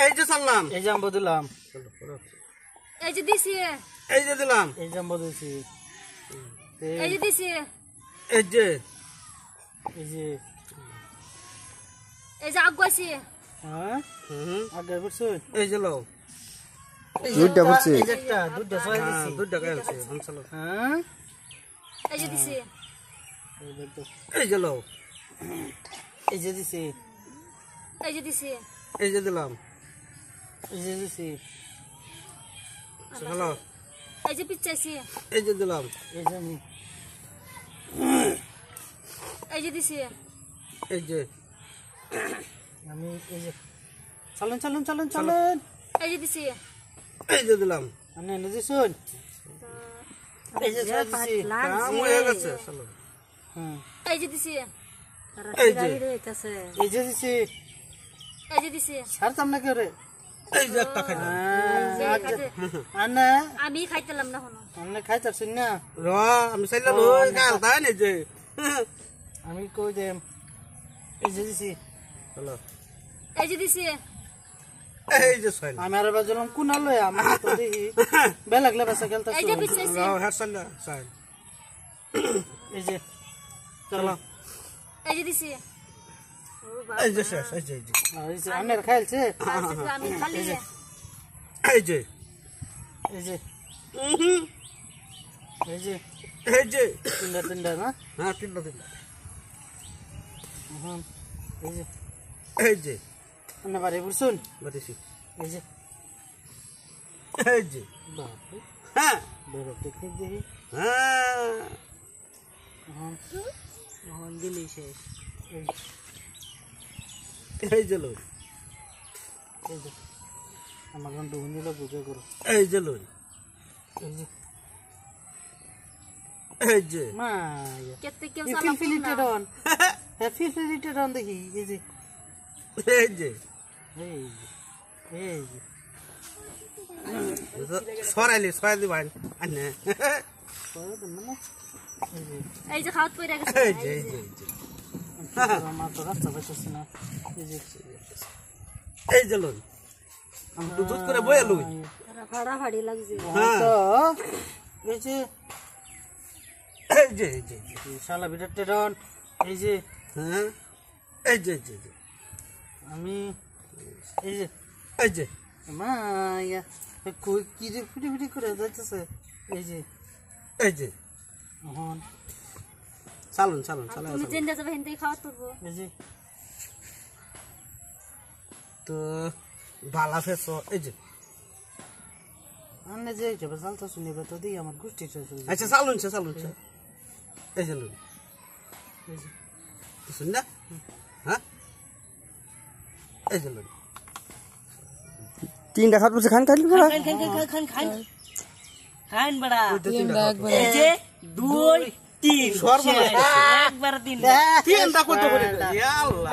এই যে সালাম এই যে আম্ব দিলাম এই যে দিছি এই যে দিলাম এই যে আম্ব দিছি এই যে দিছি এই যে এই যে এই যে আগুয়াছি হ্যাঁ আগে বুঝছো এই যে লও দুধটা পড়ছে এই যে একটা দুধটা ছয় দিছি দুধটা গাইছে হামসালো হ্যাঁ এই যে দিছি এই যে লও এই যে দিছি এই যে দিছি এই যে দিলাম এই যে দিছি হ্যালো এই যে পিচাইছি এই যে দিলাম এই যে আমি এই যে দিছি এই যে আমি এই যে চলুন চলুন চলুন চলুন এই যে দিছি এই যে দিলাম আমি এনে দিছুন এই যে ছয় দিছি কাম হয়ে গেছে চলো হ্যাঁ এই যে দিছি এই যে এই যে দিছি এই যে দিছি ছাড়তাম না কেউ রে এই যে একটা খাই আন্না আমি খাইতেলাম না হনো আন্না খাইতারছুন না র আমি চাইলা রই গাল তাই নে যে আমি কই দেম এই যে দিছি হ্যালো এই যে দিছি এই যে সাইল আমি আর বাজলাম কোন লয় আমি তো দেখি বেলাগলে বাসা খেলতাছ এই যে পিচাইছি রাও হেড সাইল সাইল এই যে চলো এই যে দিছি এই যে শেষ এই যে এই যে আন্নার খাইলছে আমি খালি এই যে এই যে এই যে এই যে তিনটা তিনটা না হ্যাঁ তিনটা দিলাম হুম এই যে এই যে আন্না বাড়ি বুঝছুন বাতিছি এই যে এই যে বাপরে হ্যাঁ বড় টেকনিক দেখি হ্যাঁ হ্যাঁ হ্যাঁ দিলি শেষ এই এই যে লই এই যে আমার গান দুগুন দিল বুঝে করো এই যে লই এই যে এই যে মায়া কেতে কেউ এই সালাম ফিলফিলিটেড অন হ্যাঁ ফিলফিলিটেড অন দেখি এই যে এই যে এই যে এই যে সরাইলি সরাই দিবাই আনে পরে তো মানে এই যে এই যে খাওয়াত কইরা গেছে এই যে এই যে এই যে আমার তো রাস্তা পাইতেছি না এই যে এই যে লই আমি দুধ করে বয়ে লই ভাড়া ভাড়ি লাগছে হ্যাঁ তো এই যে এই যে এই যে শালা বিটা টেডন এই যে হ্যাঁ এই যে এই যে আমি এই যে এই যে মায়া কই কি যে ফুটি ফুটি করে যাইতেছে এই যে এই যে হন চালুন চালুন চালুন তুমি জেন্ডা যাবে হিন্দি খাওয়াত করবো এই যে তো বালা ফেস এই যে আন্নে যে যাবে চালতা শুনিবে তো দিই আমার গোষ্ঠী শেষ হয়ে আচ্ছা চালুন চালুন এই যে লই এই যে শুন না হ্যাঁ এই যে লই তিনটা খাট পড়ছে খান খাইলি বড়া খান বড়া তিনটা একবার এই যে 2 3 সর্বনাশ একবার 3 তিনটা কত করে ইয়া আল্লাহ